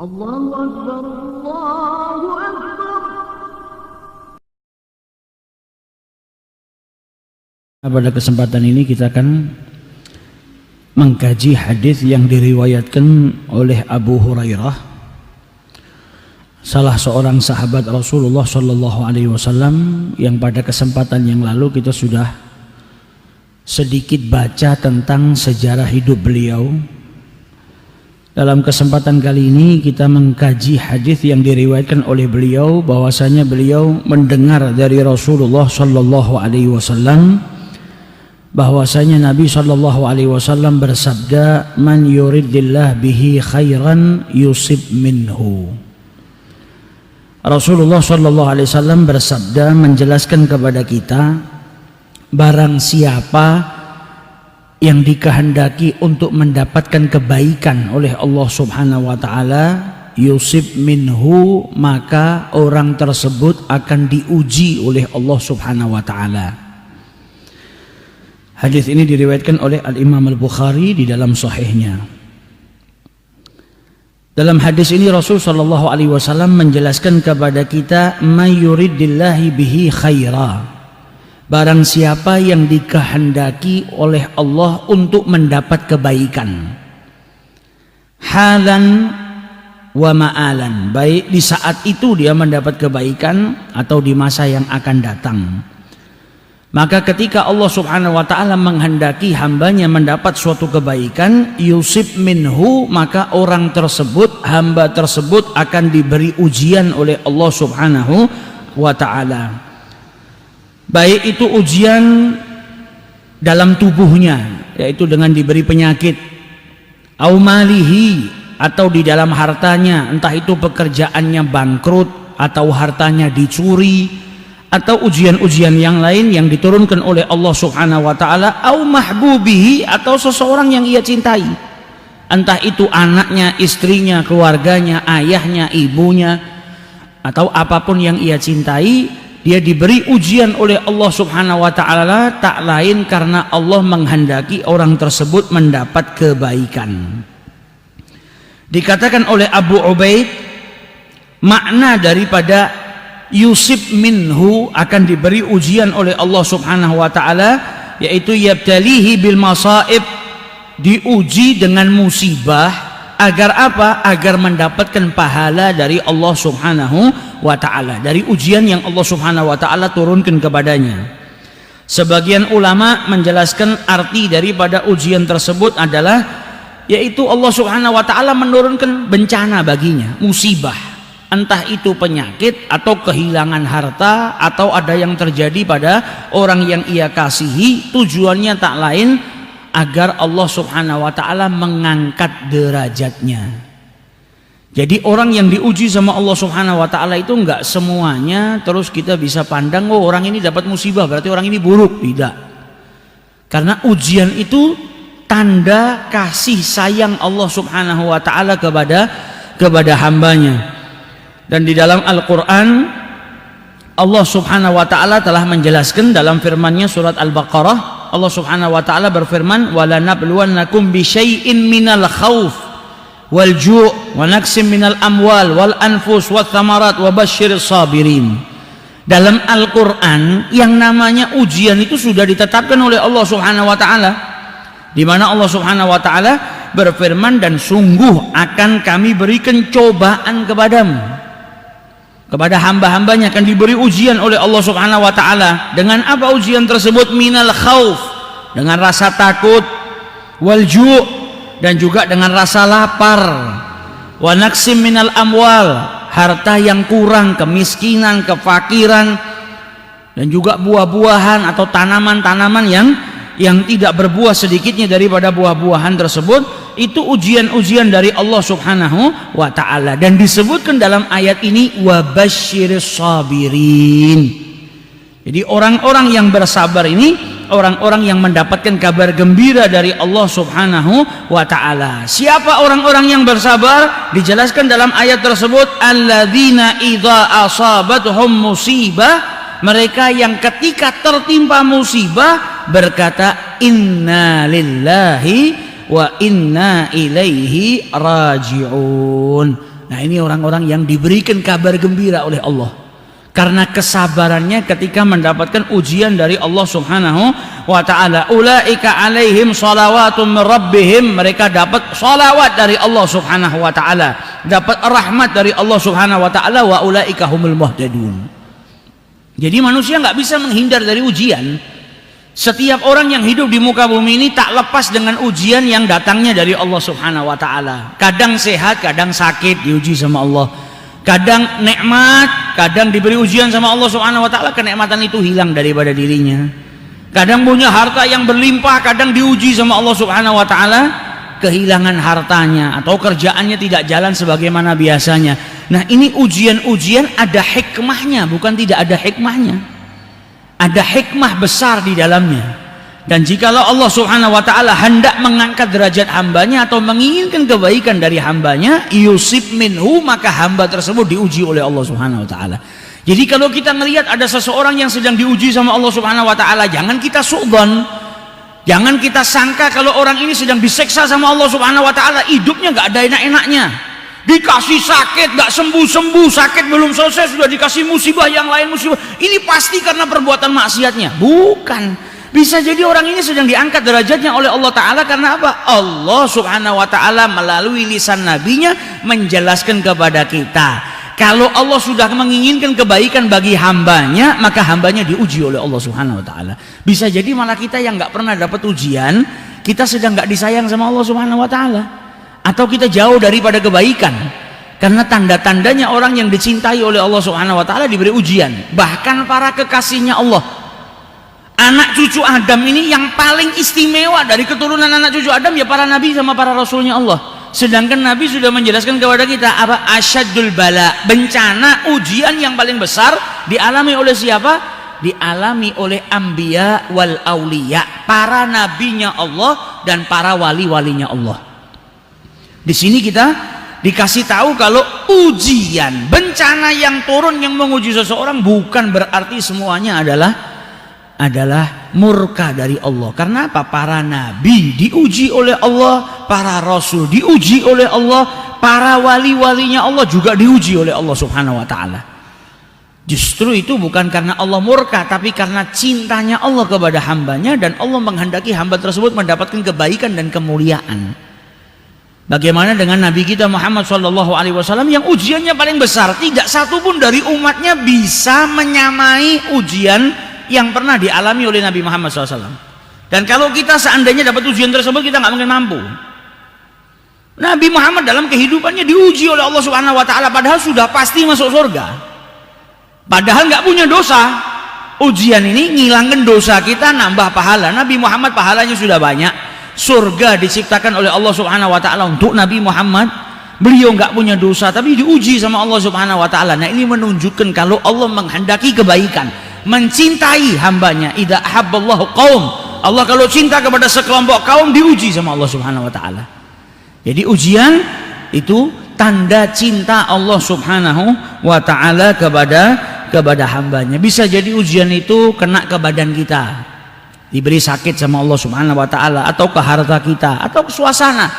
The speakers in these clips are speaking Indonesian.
Allahu Akbar, Allahu Akbar. Pada kesempatan ini kita akan mengkaji hadis yang diriwayatkan oleh Abu Hurairah, salah seorang sahabat Rasulullah Shallallahu Alaihi Wasallam, yang pada kesempatan yang lalu kita sudah sedikit baca tentang sejarah hidup beliau. Dalam kesempatan kali ini kita mengkaji hadis yang diriwayatkan oleh beliau, bahwasanya beliau mendengar dari Rasulullah Shallallahu Alaihi Wasallam bahwasanya Nabi Shallallahu Alaihi Wasallam bersabda, "Man yuridillah bihi khairan yusib minhu." Rasulullah Shallallahu Alaihi Wasallam bersabda menjelaskan kepada kita, barang siapa yang dikehendaki untuk mendapatkan kebaikan oleh Allah Subhanahu wa taala, yusib minhu, maka orang tersebut akan diuji oleh Allah Subhanahu wa taala. Hadis ini diriwayatkan oleh Al-Imam Al-Bukhari di dalam sahihnya. Dalam hadis ini Rasul sallallahu alaihi wasallam menjelaskan kepada kita, may yuridillahi bihi khaira. Barang siapa yang dikehendaki oleh Allah untuk mendapat kebaikan, halan wa ma'alan, baik di saat itu dia mendapat kebaikan atau di masa yang akan datang. Maka ketika Allah Subhanahu wa ta'ala menghendaki hambanya mendapat suatu kebaikan, yusib minhu, maka orang tersebut, hamba tersebut akan diberi ujian oleh Allah Subhanahu wa ta'ala. Baik itu ujian dalam tubuhnya, yaitu dengan diberi penyakit, au malihi, atau di dalam hartanya, entah itu pekerjaannya bangkrut atau hartanya dicuri, atau ujian-ujian yang lain yang diturunkan oleh Allah Subhanahu wa taala, au mahbubihi, atau seseorang yang ia cintai, entah itu anaknya, istrinya, keluarganya, ayahnya, ibunya, atau apapun yang ia cintai, dia diberi ujian oleh Allah Subhanahu wa taala, tak lain karena Allah menghendaki orang tersebut mendapat kebaikan. Dikatakan oleh Abu Ubaid, makna daripada yusib minhu, akan diberi ujian oleh Allah Subhanahu wa taala, yaitu yabtalihi bil masaib, diuji dengan musibah. Agar apa? Agar mendapatkan pahala dari Allah Subhanahu wa ta'ala, dari ujian yang Allah Subhanahu wa ta'ala turunkan kepadanya. Sebagian ulama menjelaskan arti daripada ujian tersebut adalah, yaitu Allah Subhanahu wa ta'ala menurunkan bencana baginya, musibah, entah itu penyakit atau kehilangan harta, atau ada yang terjadi pada orang yang ia kasihi. Tujuannya tak lain agar Allah Subhanahu wa ta'ala mengangkat derajatnya. Jadi orang yang diuji sama Allah Subhanahu wa ta'ala itu enggak semuanya terus kita bisa pandang, oh orang ini dapat musibah berarti orang ini buruk. Tidak. Karena ujian itu tanda kasih sayang Allah Subhanahu wa ta'ala kepada hambanya. Dan di dalam Al-Quran Allah Subhanahu wa ta'ala telah menjelaskan dalam firman-Nya surat Al-Baqarah. Allah Subhanahu wa ta'ala berfirman, "Wa lanabluwannakum bisyai'in minal khauf wal ju' wa naqsim minal amwal wal anfus wath thamarat wa basyiris sabirin." Dalam Al-Qur'an yang namanya ujian itu sudah ditetapkan oleh Allah Subhanahu wa ta'ala, di mana Allah Subhanahu wa ta'ala berfirman, "Dan sungguh akan kami berikan cobaan kepadamu." Kepada hamba-hambanya akan diberi ujian oleh Allah Subhanahu wa ta'ala. Dengan apa ujian tersebut? Minal khauf, dengan rasa takut, wal ju', dan juga dengan rasa lapar, wa naqsim minal amwal, harta yang kurang, kemiskinan, kefakiran, dan juga buah-buahan atau tanaman-tanaman yang tidak berbuah sedikitnya daripada buah-buahan tersebut. Itu ujian-ujian dari Allah Subhanahu wa ta'ala. Dan disebutkan dalam ayat ini, wa basyiris sabirin. Jadi orang-orang yang bersabar ini orang-orang yang mendapatkan kabar gembira dari Allah Subhanahu wa ta'ala. Siapa orang-orang yang bersabar? Dijelaskan dalam ayat tersebut, alladzina idza asabatuhum musibah, mereka yang ketika tertimpa musibah berkata, inna lillahi wa inna ilaihi raji'un. Nah, ini orang-orang yang diberikan kabar gembira oleh Allah karena kesabarannya ketika mendapatkan ujian dari Allah Subhanahu wa ta'ala. Ulaika alaihim salawatun min rabbihim, mereka dapat salawat dari Allah Subhanahu wa ta'ala, dapat rahmat dari Allah Subhanahu wa ta'ala. Wa ulaika humul muhtadun. Jadi manusia nggak bisa menghindar dari ujian. Setiap orang yang hidup di muka bumi ini tak lepas dengan ujian yang datangnya dari Allah Subhanahu wa ta'ala. Kadang sehat, kadang sakit, diuji sama Allah. Kadang nikmat, kadang diberi ujian sama Allah Subhanahu wa ta'ala, kenikmatan itu hilang daripada dirinya. Kadang punya harta yang berlimpah, kadang diuji sama Allah Subhanahu wa ta'ala, kehilangan hartanya atau kerjaannya tidak jalan sebagaimana biasanya. Nah, ini ujian-ujian ada hikmahnya, bukan tidak ada hikmahnya. Ada hikmah besar di dalamnya. Dan jikalau Allah Subhanahu wa ta'ala hendak mengangkat derajat hambanya atau menginginkan kebaikan dari hambanya, yusib minhu, maka hamba tersebut diuji oleh Allah Subhanahu wa ta'ala. Jadi kalau kita melihat ada seseorang yang sedang diuji sama Allah Subhanahu wa ta'ala, jangan kita su'dzon, jangan kita sangka kalau orang ini sedang diseksa sama Allah Subhanahu wa ta'ala, hidupnya gak ada enak-enaknya, dikasih sakit gak sembuh-sembuh, sakit belum selesai sudah dikasih musibah yang lain musibah. Ini pasti karena perbuatan maksiatnya. Bukan. Bisa jadi orang ini sedang diangkat derajatnya oleh Allah Ta'ala karena apa? Allah Subhanahu wa ta'ala melalui lisan nabinya menjelaskan kepada kita, kalau Allah sudah menginginkan kebaikan bagi hambanya, maka hambanya diuji oleh Allah Subhanahu wa ta'ala. Bisa jadi malah kita yang gak pernah dapat ujian, kita sedang gak disayang sama Allah Subhanahu wa ta'ala, atau kita jauh daripada kebaikan. Karena tanda-tandanya orang yang dicintai oleh Allah Subhanahu wa ta'ala diberi ujian. Bahkan para kekasihnya Allah, anak cucu Adam ini yang paling istimewa dari keturunan anak cucu Adam ya para nabi sama para rasulnya Allah. Sedangkan Nabi sudah menjelaskan kepada kita apa? Asyadul bala, bencana, ujian yang paling besar dialami oleh siapa? Dialami oleh anbiya wal auliya, para nabinya Allah dan para wali-walinya Allah. Di sini kita dikasih tahu kalau ujian, bencana yang turun yang menguji seseorang bukan berarti semuanya adalah murka dari Allah. Karena apa? Para nabi diuji oleh Allah, para rasul diuji oleh Allah, para wali-walinya Allah juga diuji oleh Allah Subhanahu wa ta'ala. Justru itu bukan karena Allah murka, tapi karena cintanya Allah kepada hambanya, dan Allah menghendaki hamba tersebut mendapatkan kebaikan dan kemuliaan. Bagaimana dengan Nabi kita Muhammad SAW yang ujiannya paling besar, tidak satu pun dari umatnya bisa menyamai ujian yang pernah dialami oleh Nabi Muhammad SAW. Dan kalau kita seandainya dapat ujian tersebut, kita nggak mungkin mampu. Nabi Muhammad dalam kehidupannya diuji oleh Allah Subhanahu wa ta'ala, padahal sudah pasti masuk surga, padahal nggak punya dosa. Ujian ini ngilangin dosa kita, nambah pahala. Nabi Muhammad pahalanya sudah banyak, surga diciptakan oleh Allah Subhanahu wa ta'ala untuk Nabi Muhammad. Beliau nggak punya dosa tapi diuji sama Allah Subhanahu wa ta'ala. Nah, ini menunjukkan kalau Allah menghendaki kebaikan, mencintai hambanya. Idza ahabballahu qaum, Allah kalau cinta kepada sekelompok kaum diuji sama Allah Subhanahu wa ta'ala. Jadi ujian itu tanda cinta Allah Subhanahu wa ta'ala kepada hambanya. Bisa jadi ujian itu kena ke badan kita, diberi sakit sama Allah Subhanahu wa ta'ala, atau ke harta kita, atau ke suasana,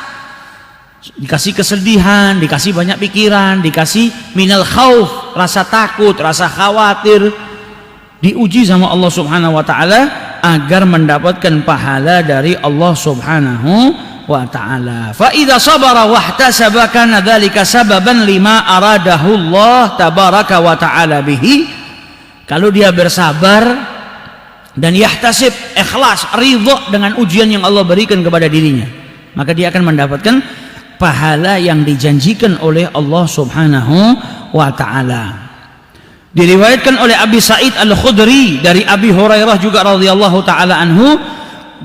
dikasih kesedihan, dikasih banyak pikiran, dikasih minal khauf, rasa takut, rasa khawatir, diuji sama Allah Subhanahu wa ta'ala agar mendapatkan pahala dari Allah Subhanahu wa ta'ala. Fa idza sabara wahtasaba kana dzalika sababan lima aradahu Allah tabaraka wa ta'ala bihi. Kalau dia bersabar dan yahtasib, ikhlas, ridha dengan ujian yang Allah berikan kepada dirinya, maka dia akan mendapatkan pahala yang dijanjikan oleh Allah Subhanahu wa ta'ala. Diriwayatkan oleh Abi Sa'id Al-Khudri dari Abi Hurairah juga radhiyallahu taala anhu,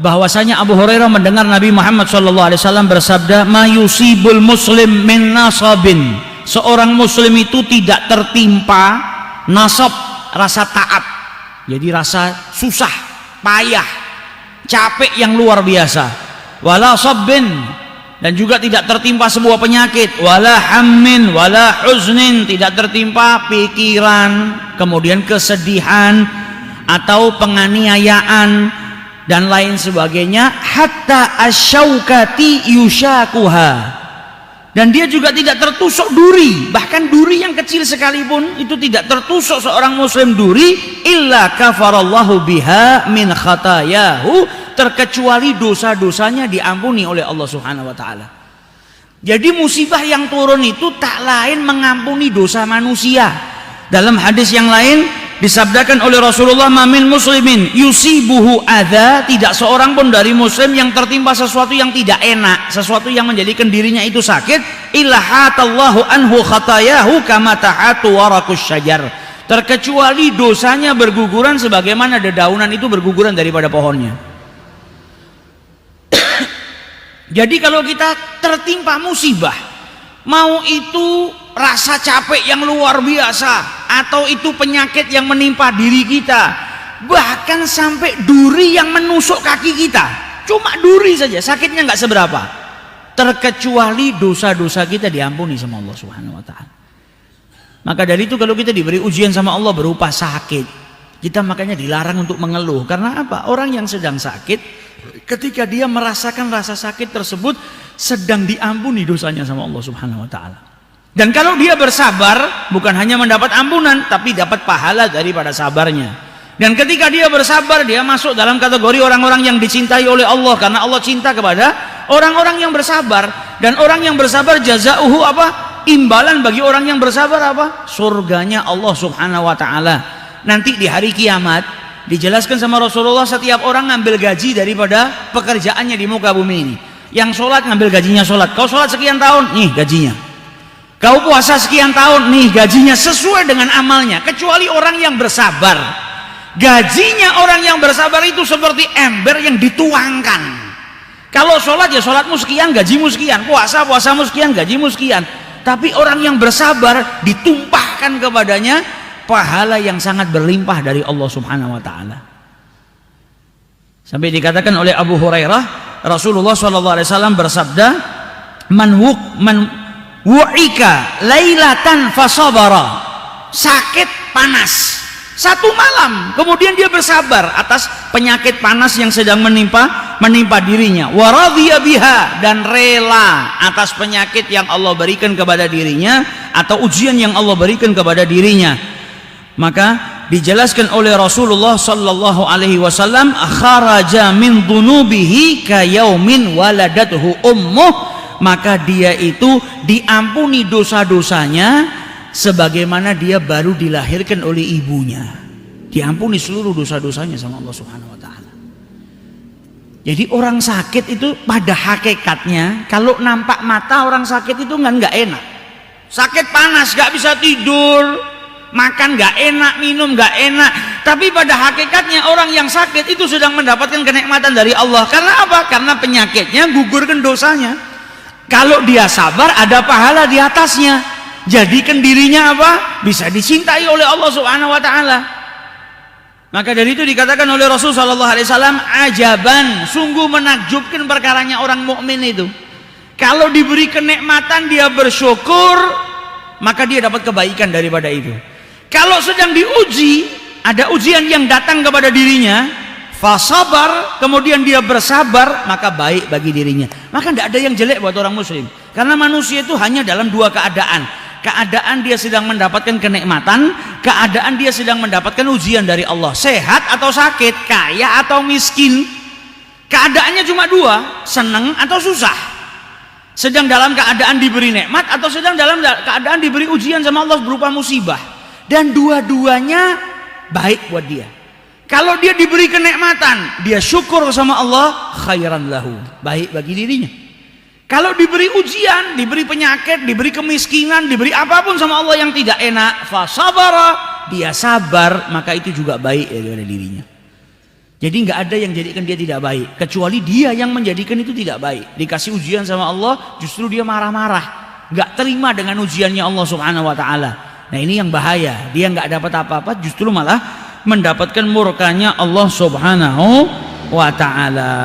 bahwasanya Abu Hurairah mendengar Nabi Muhammad sallallahu alaihi wasallam bersabda, "Ma yusibul muslim min nasabin." Seorang muslim itu tidak tertimpa nasab, rasa taab. Jadi rasa susah, payah, capek yang luar biasa. Wala sabbin, dan juga tidak tertimpa sebuah penyakit. Wala hammin wala huznin, tidak tertimpa pikiran, kemudian kesedihan atau penganiayaan dan lain sebagainya. Hatta asyaukati yushakuha, Dan dia juga tidak tertusuk duri, bahkan duri yang kecil sekalipun itu tidak tertusuk seorang muslim duri, illa kafarallahu biha min khatayahu, terkecuali dosa-dosanya diampuni oleh Allah Subhanahu wa taala. Jadi musibah yang turun itu tak lain mengampuni dosa manusia. Dalam hadis yang lain disabdakan oleh Rasulullah, mamin muslimin yusibuhu adza, tidak seorang pun dari muslim yang tertimpa sesuatu yang tidak enak, sesuatu yang menjadikan dirinya itu sakit, illa hatallahu anhu khatayahu kama tahatu warakus syajar, terkecuali dosanya berguguran sebagaimana dedaunan itu berguguran daripada pohonnya. Jadi kalau kita tertimpa musibah, mau itu rasa capek yang luar biasa, atau itu penyakit yang menimpa diri kita, bahkan sampai duri yang menusuk kaki kita, cuma duri saja sakitnya nggak seberapa, terkecuali dosa-dosa kita diampuni sama Allah Subhanahu wa taala. Maka dari itu kalau kita diberi ujian sama Allah berupa sakit, kita makanya dilarang untuk mengeluh. Karena apa? Orang yang sedang sakit, ketika dia merasakan rasa sakit tersebut, sedang diampuni dosanya sama Allah Subhanahu wa taala. Dan kalau dia bersabar, bukan hanya mendapat ampunan, tapi dapat pahala daripada sabarnya. Dan ketika dia bersabar, dia masuk dalam kategori orang-orang yang dicintai oleh Allah, karena Allah cinta kepada orang-orang yang bersabar. Dan orang yang bersabar jazauhu apa? Imbalan bagi orang yang bersabar apa? Surganya Allah Subhanahu wa taala. Nanti di hari kiamat dijelaskan sama Rasulullah, setiap orang ngambil gaji daripada pekerjaannya di muka bumi ini. Yang sholat ngambil gajinya sholat. Kau sholat sekian tahun, nih gajinya. Kau puasa sekian tahun, nih gajinya, sesuai dengan amalnya. Kecuali orang yang bersabar, gajinya orang yang bersabar itu seperti ember yang dituangkan. Kalau sholat ya sholatmu sekian, gajimu sekian. Puasamu sekian, gajimu sekian. Tapi orang yang bersabar ditumpahkan kepadanya pahala yang sangat berlimpah dari Allah Subhanahu wa taala. Sampai dikatakan oleh Abu Hurairah, Rasulullah SAW bersabda, man wu'ika lailatan fasabara, sakit panas satu malam, kemudian dia bersabar atas penyakit panas yang sedang menimpa dirinya, wa radhiya biha, dan rela atas penyakit yang Allah berikan kepada dirinya atau ujian yang Allah berikan kepada dirinya. Maka dijelaskan oleh Rasulullah sallallahu alaihi wasallam, kharaja min dhunubihi ka yaumin waladathu ummuh, maka dia itu diampuni dosa-dosanya sebagaimana dia baru dilahirkan oleh ibunya. Diampuni seluruh dosa-dosanya sama Allah Subhanahu wa taala. Jadi orang sakit itu pada hakikatnya, kalau nampak mata orang sakit itu nggak enak. Sakit panas, nggak bisa tidur, makan nggak enak, minum nggak enak. Tapi pada hakikatnya orang yang sakit itu sedang mendapatkan kenikmatan dari Allah. Karena apa? Karena penyakitnya gugurkan dosanya. Kalau dia sabar, ada pahala di atasnya. Jadikan dirinya apa? Bisa dicintai oleh Allah Subhanahu wa taala. Maka dari itu dikatakan oleh Rasul sallallahu alaihi wasallam, ajaban, sungguh menakjubkan perkaranya orang mukmin itu. Kalau diberi kenikmatan dia bersyukur, maka dia dapat kebaikan daripada itu. Kalau sedang diuji, ada ujian yang datang kepada dirinya, fasabar, kemudian dia bersabar, maka baik bagi dirinya. Maka tidak ada yang jelek buat orang muslim. Karena manusia itu hanya dalam dua keadaan. Keadaan dia sedang mendapatkan kenikmatan, keadaan dia sedang mendapatkan ujian dari Allah. Sehat atau sakit, kaya atau miskin. Keadaannya cuma dua, senang atau susah. Sedang dalam keadaan diberi nikmat atau sedang dalam keadaan diberi ujian sama Allah berupa musibah. Dan dua-duanya baik buat dia. Kalau dia diberi kenikmatan, dia syukur sama Allah, khairan lahu, baik bagi dirinya. Kalau diberi ujian, diberi penyakit, diberi kemiskinan, diberi apapun sama Allah yang tidak enak, fasabara, dia sabar, maka itu juga baik daripada dirinya. Jadi nggak ada yang jadikan dia tidak baik, kecuali dia yang menjadikan itu tidak baik. Dikasih ujian sama Allah, justru dia marah-marah, nggak terima dengan ujiannya Allah Subhanahu wa taala. Nah ini yang bahaya, dia nggak dapat apa-apa, justru malah mendapatkan murkanya Allah Subhanahu wa taala.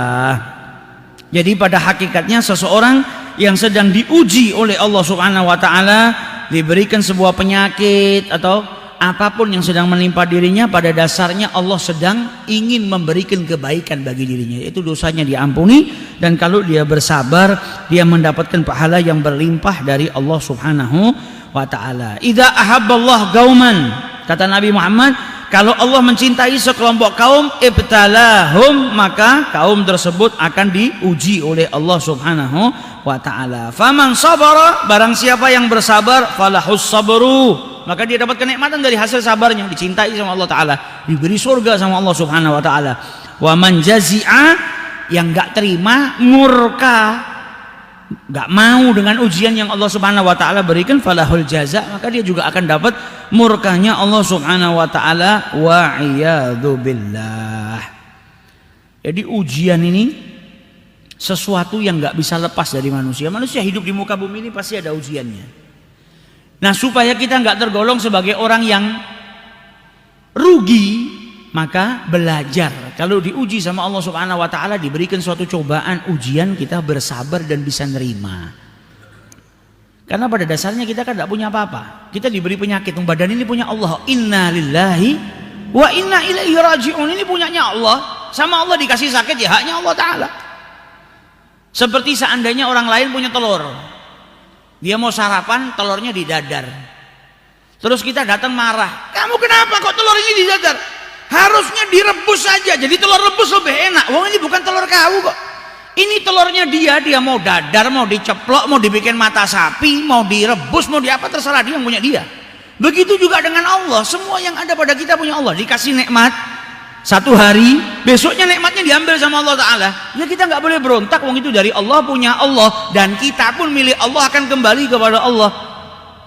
Jadi pada hakikatnya seseorang yang sedang diuji oleh Allah Subhanahu wa taala, diberikan sebuah penyakit atau apapun yang sedang menimpa dirinya, pada dasarnya Allah sedang ingin memberikan kebaikan bagi dirinya, yaitu dosanya diampuni, dan kalau dia bersabar dia mendapatkan pahala yang berlimpah dari Allah Subhanahu wa ta'ala. Idza ahabballah qauman, kata Nabi Muhammad, kalau Allah mencintai sekelompok kaum, ibtalahum, maka kaum tersebut akan diuji oleh Allah Subhanahu wa ta'ala. Faman sabara, barang siapa yang bersabar, falahus sabru, maka dia dapat kenikmatan dari hasil sabarnya, dicintai sama Allah Ta'ala, diberi surga sama Allah Subhanahu wa ta'ala. Wa man jazi'a, yang gak terima, murka, gak mau dengan ujian yang Allah Subhanahu wa ta'ala berikan, falahul jaza, maka dia juga akan dapat murkanya Allah Subhanahu wa ta'ala. Wa iyadzu billah. Jadi ujian ini sesuatu yang gak bisa lepas dari manusia. Manusia hidup di muka bumi ini pasti ada ujiannya. Nah, supaya kita nggak tergolong sebagai orang yang rugi, maka belajar. Kalau diuji sama Allah Subhanahu wa ta'ala, diberikan suatu cobaan, ujian, kita bersabar dan bisa nerima. Karena pada dasarnya kita kan tidak punya apa-apa. Kita diberi penyakit, badan ini punya Allah. Inna lillahi wa inna ilaihi raji'un. Ini punyanya Allah. Sama Allah dikasih sakit, ya haknya Allah Ta'ala. Seperti seandainya orang lain punya telur, dia mau sarapan, telurnya di dadar. Terus kita datang marah, kamu kenapa kok telur ini di dadar? Harusnya direbus saja, jadi telur rebus lebih enak. Wah, ini bukan telur kau kok. Ini telurnya dia mau dadar, mau diceplok, mau dibikin mata sapi, mau direbus, mau diapa, terserah dia, yang punya dia. Begitu juga dengan Allah, semua yang ada pada kita punya Allah. Dikasih nikmat satu hari, besoknya nikmatnya diambil sama Allah Ta'ala. Ya kita nggak boleh berontak, wong itu dari Allah, punya Allah, dan kita pun milik Allah, akan kembali kepada Allah.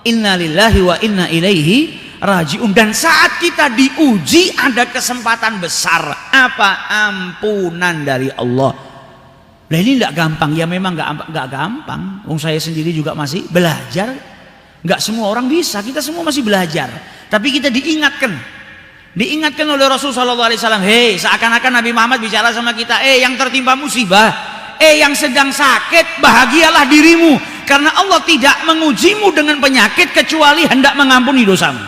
Inna lillahi wa inna ilaihi raji'un. Dan saat kita diuji ada kesempatan besar, apa? Ampunan dari Allah. Nah ini nggak gampang, ya memang nggak gampang. Wong saya sendiri juga masih belajar. Nggak semua orang bisa, kita semua masih belajar. Tapi kita diingatkan oleh Rasulullah SAW. Hei, seakan-akan Nabi Muhammad bicara sama kita, yang tertimpa musibah, yang sedang sakit, bahagialah dirimu, karena Allah tidak mengujimu dengan penyakit kecuali hendak mengampuni dosamu.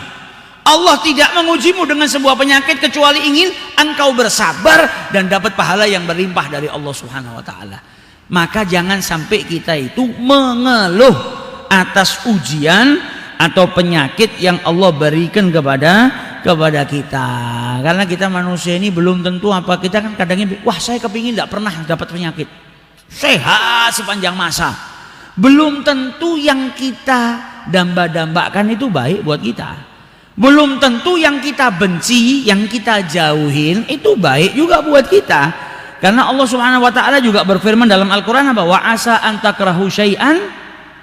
Allah tidak mengujimu dengan sebuah penyakit kecuali ingin engkau bersabar dan dapat pahala yang berlimpah dari Allah Subhanahu wa ta'ala. Maka jangan sampai kita itu mengeluh atas ujian atau penyakit yang Allah berikan kepada kita, karena kita manusia ini belum tentu apa. Kita kan kadangnya, wah saya kepingin tidak pernah dapat penyakit, sehat sepanjang masa. Belum tentu yang kita damba-dambakan itu baik buat kita. Belum tentu yang kita benci, yang kita jauhin itu baik juga buat kita. Karena Allah Subhanahu wa ta'ala juga berfirman dalam Al-Quran apa? Wa asa antakrahu syai'an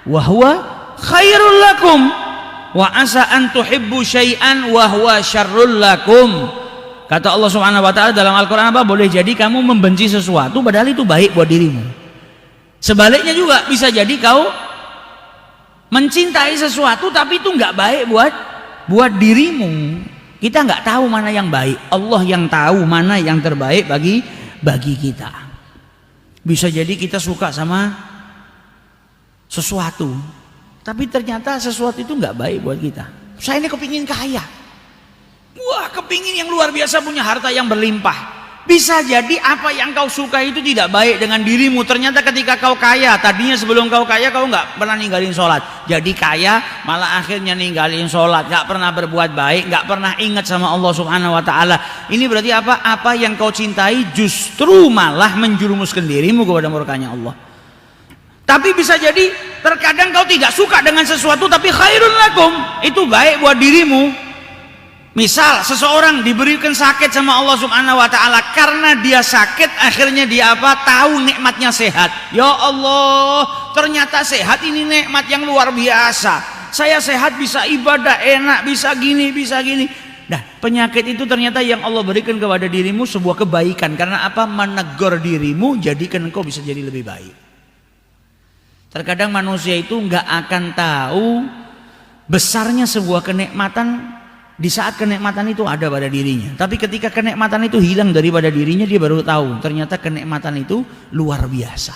wa huwa khairul lakum, wa asa an tuhibbu syai'an wa huwa syarrul lakum. Kata Allah Subhanahu wa ta'ala dalam Al-Qur'an apa? Boleh jadi kamu membenci sesuatu padahal itu baik buat dirimu. Sebaliknya juga bisa jadi kau mencintai sesuatu tapi itu nggak baik buat dirimu. Kita nggak tahu mana yang baik. Allah yang tahu mana yang terbaik bagi kita. Bisa jadi kita suka sama sesuatu, tapi ternyata sesuatu itu nggak baik buat kita. Saya ini kepingin kaya, wah kepingin yang luar biasa, punya harta yang berlimpah. Bisa jadi apa yang kau suka itu tidak baik dengan dirimu. Ternyata ketika kau kaya, tadinya sebelum kau kaya kau nggak pernah ninggalin sholat. Jadi kaya malah akhirnya ninggalin sholat, nggak pernah berbuat baik, nggak pernah ingat sama Allah Subhanahu Wa Taala. Ini berarti apa? Apa yang kau cintai justru malah menjerumuskan dirimu kepada murkanya Allah. Tapi bisa jadi terkadang kau tidak suka dengan sesuatu tapi khairun lakum, itu baik buat dirimu. Misal seseorang diberikan sakit sama Allah Subhanahu wa taala, karena dia sakit akhirnya dia apa? Tahu nikmatnya sehat. Ya Allah, ternyata sehat ini nikmat yang luar biasa. Saya sehat bisa ibadah enak, bisa gini, bisa gini. Nah, penyakit itu ternyata yang Allah berikan kepada dirimu sebuah kebaikan. Karena apa? Menegur dirimu, jadikan engkau bisa jadi lebih baik. Terkadang manusia itu nggak akan tahu besarnya sebuah kenikmatan di saat kenikmatan itu ada pada dirinya. Tapi ketika kenikmatan itu hilang daripada dirinya, dia baru tahu ternyata kenikmatan itu luar biasa.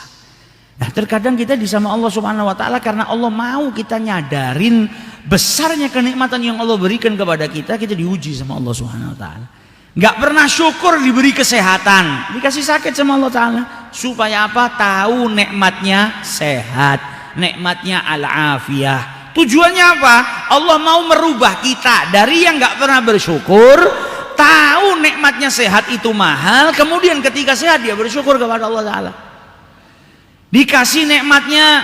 Nah, terkadang kita di sama Allah Subhanahu wa taala karena Allah mau kita nyadarin besarnya kenikmatan yang Allah berikan kepada kita, kita diuji sama Allah Subhanahu wa taala. Nggak pernah syukur diberi kesehatan, dikasih sakit sama Allah taala. Supaya apa? Tahu nikmatnya sehat, nikmatnya al-afiyah. Tujuannya apa? Allah mau merubah kita dari yang nggak pernah bersyukur, tahu nikmatnya sehat itu mahal, kemudian ketika sehat dia bersyukur kepada Allah taala. Dikasih nikmatnya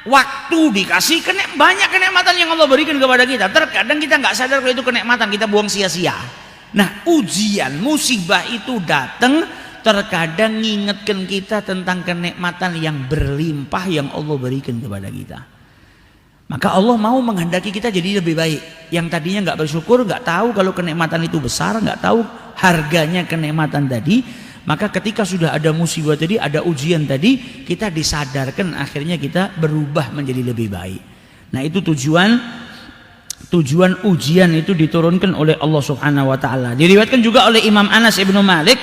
waktu, dikasih banyak kenikmatan yang Allah berikan kepada kita. Terkadang kita nggak sadar kalau itu kenikmatan, kita buang sia-sia. Nah, ujian, musibah itu datang terkadang ngingetkan kita tentang kenikmatan yang berlimpah yang Allah berikan kepada kita. Maka Allah mau menghendaki kita jadi lebih baik. Yang tadinya nggak bersyukur, nggak tahu kalau kenikmatan itu besar, nggak tahu harganya kenikmatan tadi. Maka ketika sudah ada musibah tadi, ada ujian tadi, kita disadarkan, akhirnya kita berubah menjadi lebih baik. Nah, itu tujuan ujian itu diturunkan oleh Allah Subhanahu wa taala. Diriwayatkan juga oleh Imam Anas Ibnu Malik,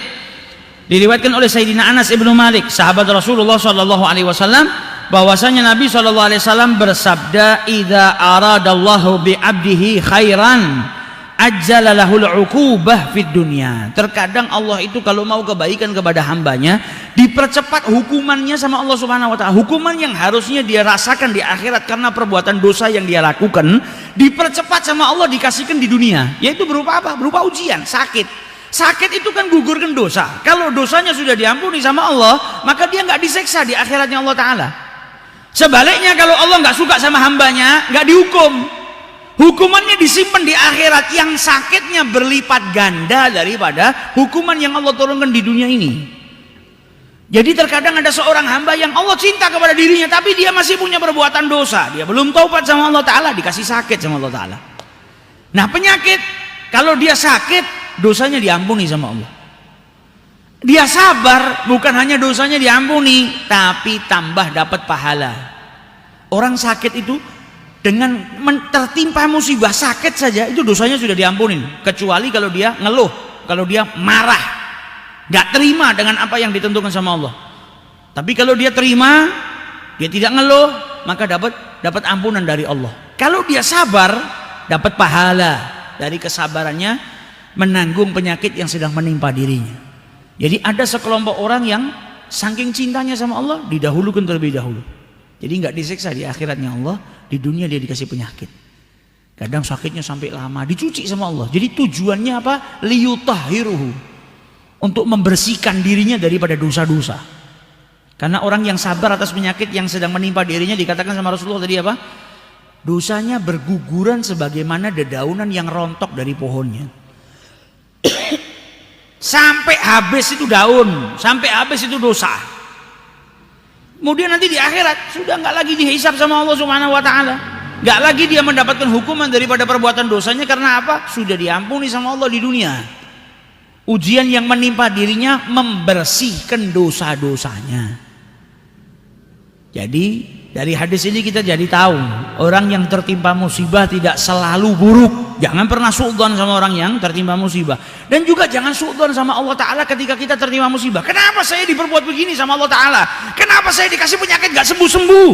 diriwayatkan oleh Sayyidina Anas Ibnu Malik, sahabat Rasulullah sallallahu alaihi wasallam, bahwasanya Nabi sallallahu alaihi wasallam bersabda, "Idza aradallahu bi 'abdihi khairan ajjala lahul 'uqubah fid dunya." Terkadang Allah itu kalau mau kebaikan kepada hambanya, dipercepat hukumannya sama Allah Subhanahu wa taala. Hukuman yang harusnya dia rasakan di akhirat karena perbuatan dosa yang dia lakukan, dipercepat sama Allah, dikasihkan di dunia. Yaitu berupa apa? Berupa ujian, sakit. Sakit itu kan gugurkan dosa. Kalau dosanya sudah diampuni sama Allah, maka dia nggak diseksa di akhiratnya Allah taala. Sebaliknya kalau Allah nggak suka sama hambanya, nggak dihukum. Hukumannya disimpan di akhirat, yang sakitnya berlipat ganda daripada hukuman yang Allah turunkan di dunia ini. Jadi terkadang ada seorang hamba yang Allah cinta kepada dirinya, tapi dia masih punya perbuatan dosa, dia belum taubat sama Allah taala, dikasih sakit sama Allah taala. Nah, penyakit, kalau dia sakit, dosanya diampuni sama Allah. Dia sabar, bukan hanya dosanya diampuni, tapi tambah dapat pahala. Orang sakit itu dengan tertimpa musibah sakit saja, itu dosanya sudah diampuni. Kecuali kalau dia ngeluh, kalau dia marah, nggak terima dengan apa yang ditentukan sama Allah. Tapi kalau dia terima, dia tidak ngeluh, maka dapat ampunan dari Allah. Kalau dia sabar, dapat pahala dari kesabarannya menanggung penyakit yang sedang menimpa dirinya. Jadi ada sekelompok orang yang saking cintanya sama Allah, didahulukan terlebih dahulu. Jadi nggak disiksa di akhiratnya Allah, di dunia dia dikasih penyakit. Kadang sakitnya sampai lama, dicuci sama Allah. Jadi tujuannya apa? Liyutahhiruhu, untuk membersihkan dirinya daripada dosa-dosa. Karena orang yang sabar atas penyakit yang sedang menimpa dirinya, dikatakan sama Rasulullah tadi apa? Dosanya berguguran sebagaimana dedaunan yang rontok dari pohonnya. Sampai habis itu daun, sampai habis itu dosa. Kemudian nanti di akhirat sudah nggak lagi dihisab sama Allah Subhanahu wa taala. Nggak lagi dia mendapatkan hukuman daripada perbuatan dosanya, karena apa? Sudah diampuni sama Allah di dunia. Ujian yang menimpa dirinya membersihkan dosa-dosanya. Jadi dari hadis ini kita jadi tahu, orang yang tertimpa musibah tidak selalu buruk. Jangan pernah suudzon sama orang yang tertimpa musibah. Dan juga jangan suudzon sama Allah Ta'ala ketika kita tertimpa musibah. Kenapa saya diperbuat begini sama Allah Ta'ala? Kenapa saya dikasih penyakit gak sembuh-sembuh?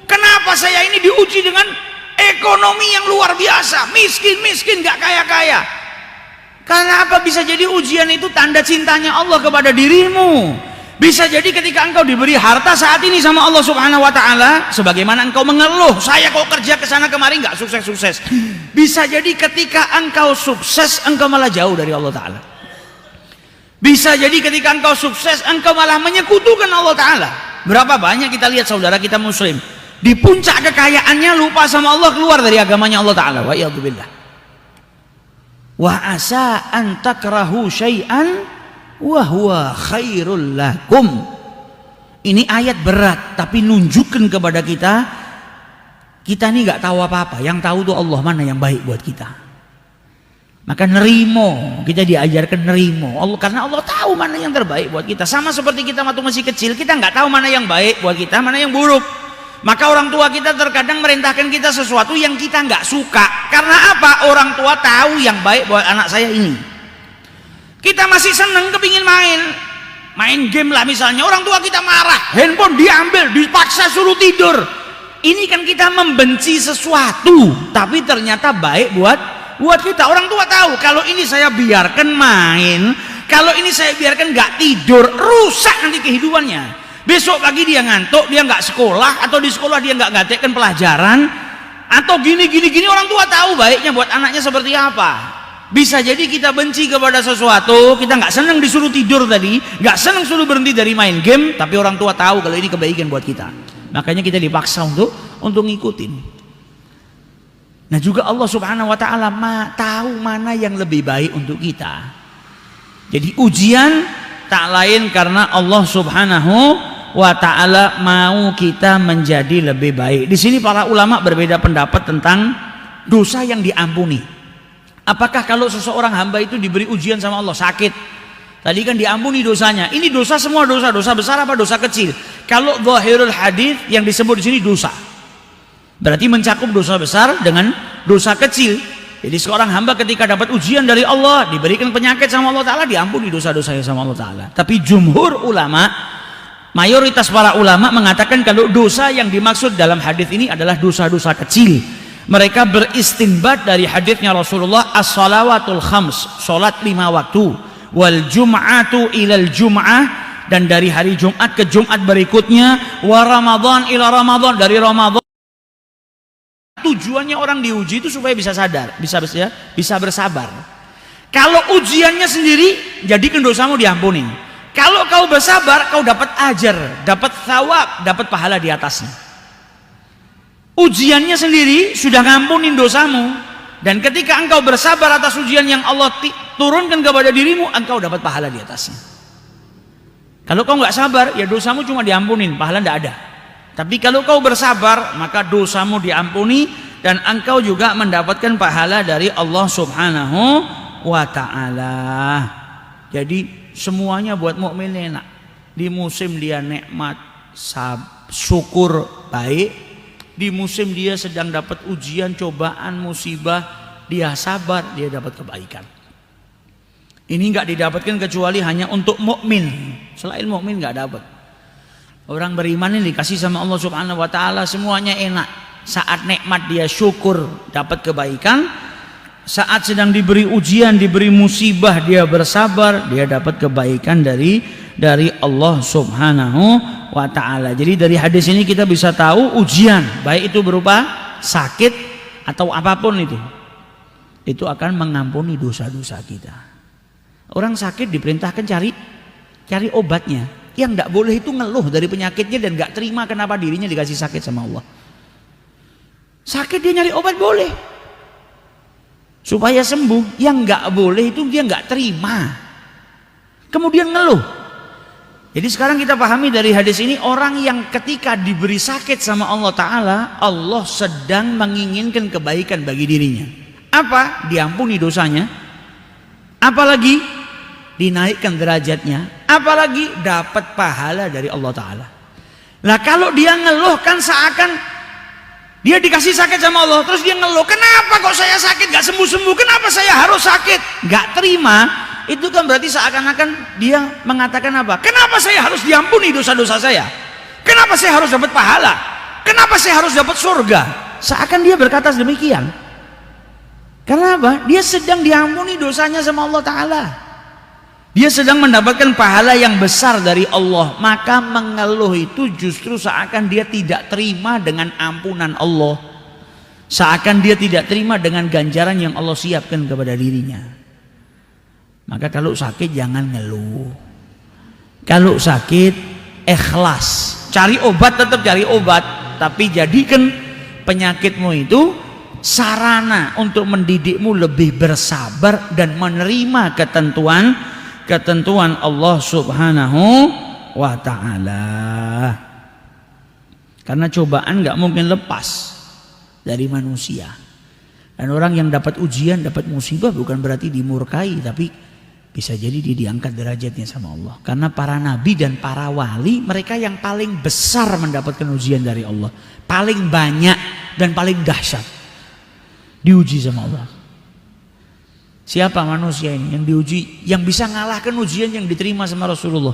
Kenapa saya ini diuji dengan ekonomi yang luar biasa, miskin-miskin gak kaya-kaya? Karena apa? Bisa jadi ujian itu tanda cintanya Allah kepada dirimu. Bisa jadi ketika engkau diberi harta saat ini sama Allah Subhanahu wa taala, sebagaimana engkau mengeluh, saya kok kerja ke sana kemari nggak sukses-sukses. Bisa jadi ketika engkau sukses, engkau malah jauh dari Allah taala. Bisa jadi ketika engkau sukses, engkau malah menyekutukan Allah taala. Berapa banyak kita lihat saudara kita muslim di puncak kekayaannya lupa sama Allah, keluar dari agamanya Allah taala. Wa iyadzubillah. Wa asa an takrahu syai'an wa huwa khairul lakum. Ini ayat berat, tapi nunjukkan kepada kita ini nggak tahu apa-apa. Yang tahu tuh Allah, mana yang baik buat kita. Maka nerimo, kita diajarkan nerimo Allah, karena Allah tahu mana yang terbaik buat kita. Sama seperti kita waktu masih kecil, kita nggak tahu mana yang baik buat kita, mana yang buruk. Maka orang tua kita terkadang merintahkan kita sesuatu yang kita nggak suka. Karena apa? Orang tua tahu yang baik buat anak saya ini. Kita masih seneng kepingin main game lah misalnya, orang tua kita marah, handphone diambil, dipaksa suruh tidur. Ini kan kita membenci sesuatu, tapi ternyata baik buat kita. Orang tua tahu kalau ini saya biarkan main, kalau ini saya biarkan nggak tidur, rusak nanti kehidupannya. Besok pagi dia ngantuk, dia nggak sekolah, atau di sekolah dia nggak ngatekkan pelajaran, atau gini, orang tua tahu baiknya buat anaknya seperti apa. Bisa jadi kita benci kepada sesuatu, kita nggak senang disuruh tidur tadi, nggak senang suruh berhenti dari main game, tapi orang tua tahu kalau ini kebaikan buat kita. Makanya kita dipaksa untuk ngikutin. Nah juga Allah Subhanahu wa ta'ala tahu mana yang lebih baik untuk kita. Jadi ujian tak lain karena Allah Subhanahu wa ta'ala mau kita menjadi lebih baik. Di sini para ulama berbeda pendapat tentang dosa yang diampuni. Apakah kalau seseorang hamba itu diberi ujian sama Allah, sakit, tadi kan diampuni dosanya. Ini dosa semua dosa besar apa dosa kecil? Kalau zahirul hadis yang disebut di sini dosa, berarti mencakup dosa besar dengan dosa kecil. Jadi seorang hamba ketika dapat ujian dari Allah, diberikan penyakit sama Allah Ta'ala, diampuni dosa-dosanya sama Allah Ta'ala. Tapi jumhur ulama, mayoritas para ulama mengatakan kalau dosa yang dimaksud dalam hadis ini adalah dosa-dosa kecil. Mereka beristinbat dari hadisnya Rasulullah, as-salawatul khams, salat 5 waktu, wal jum'atu ilal jum'ah, dan dari hari Jumat ke Jumat berikutnya, wa Ramadan ila Ramadan, dari Ramadan. Tujuannya orang diuji itu supaya bisa sadar, bisa bersabar. Kalau ujiannya sendiri, jadikan dosamu diampuni. Kalau kau bersabar, kau dapat ajar, dapat thawab, dapat pahala di atasnya. Ujiannya sendiri sudah ngampunin dosamu, dan ketika engkau bersabar atas ujian yang Allah turunkan kepada dirimu, engkau dapat pahala di atasnya. Kalau kau nggak sabar, ya dosamu cuma diampunin, pahala nggak ada. Tapi kalau kau bersabar, maka dosamu diampuni dan engkau juga mendapatkan pahala dari Allah Subhanahu wa ta'ala. Jadi semuanya buat mukmin enak. Di musim dia nikmat, syukur, baik. Di musim dia sedang dapat ujian, cobaan, musibah, dia sabar, dia dapat kebaikan. Ini nggak didapatkan kecuali hanya untuk mukmin. Selain mukmin nggak dapat. Orang beriman ini dikasih sama Allah Subhanahu wa ta'ala semuanya enak. Saat nikmat dia syukur, dapat kebaikan. Saat sedang diberi ujian, diberi musibah, dia bersabar, dia dapat kebaikan dari Allah Subhanahu wa ta'ala. Jadi dari hadis ini kita bisa tahu ujian, baik itu berupa sakit atau apapun itu akan mengampuni dosa-dosa kita. Orang sakit diperintahkan cari obatnya. Yang tidak boleh itu ngeluh dari penyakitnya dan nggak terima kenapa dirinya dikasih sakit sama Allah. Sakit dia nyari obat boleh supaya sembuh. Yang nggak boleh itu dia nggak terima, kemudian ngeluh. Jadi sekarang kita pahami dari hadis ini, orang yang ketika diberi sakit sama Allah Ta'ala, Allah sedang menginginkan kebaikan bagi dirinya. Apa? Diampuni dosanya, apalagi dinaikkan derajatnya, apalagi dapat pahala dari Allah Ta'ala. Nah kalau dia ngeluh kan seakan dia dikasih sakit sama Allah, terus dia ngeluh, kenapa kok saya sakit gak sembuh-sembuh, kenapa saya harus sakit, gak terima. Itu kan berarti seakan-akan dia mengatakan apa? Kenapa saya harus diampuni dosa-dosa saya, kenapa saya harus dapat pahala, kenapa saya harus dapat surga. Seakan dia berkata demikian. Karena apa? Dia sedang diampuni dosanya sama Allah Ta'ala, dia sedang mendapatkan pahala yang besar dari Allah. Maka mengeluh itu justru seakan dia tidak terima dengan ampunan Allah, seakan dia tidak terima dengan ganjaran yang Allah siapkan kepada dirinya. Maka kalau sakit jangan ngeluh. Kalau sakit ikhlas, cari obat, tetap cari obat, tapi jadikan penyakitmu itu sarana untuk mendidikmu lebih bersabar dan menerima ketentuan Allah Subhanahu wa ta'ala. Karena cobaan gak mungkin lepas dari manusia. Dan orang yang dapat ujian, dapat musibah bukan berarti dimurkai, tapi bisa jadi dia diangkat derajatnya sama Allah. Karena para nabi dan para wali, mereka yang paling besar mendapatkan ujian dari Allah, paling banyak dan paling dahsyat diuji sama Allah. Siapa manusia ini yang diuji, yang bisa ngalahkan ujian yang diterima sama Rasulullah?